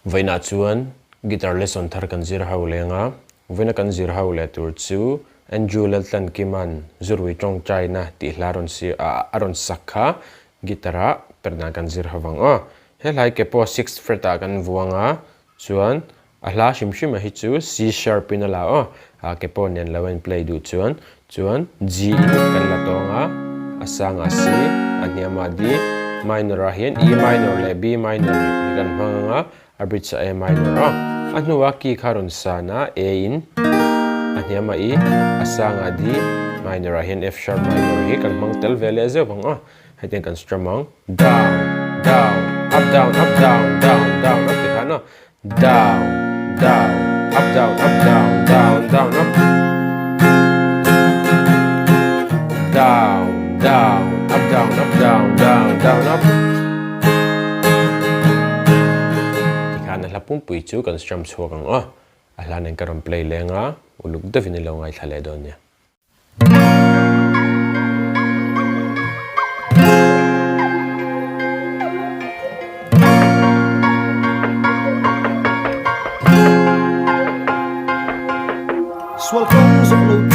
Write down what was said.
Vaina chuan guitar lesson thar kan zir ho lenga vaina kan zir ho le tur chu Andrew Laltlankima Zurui Tawngtaina ti hlaron si aron sakha gitara Perhdan kan zir hawang helai ke po 6th fret kan vuanga chuan a hla shim hi chu C sharp in la ke po nen lawen play du chuan G kan la tonga asanga C aniama D minor a hian E minor le B minor kan hmanga a bridge A minor anuwa ki kharon sana A in aniama E asanga D minor a hian F sharp minor hi kan hmang tel vele ze bang haiten kan strum down down up down up down down down up tikana down down up down up down down down up down down up down up down down down up tikana lapum pui chu kan strum chhuakang ahlanen karon play lenga uluk devini lo ngai thale donya Swallows of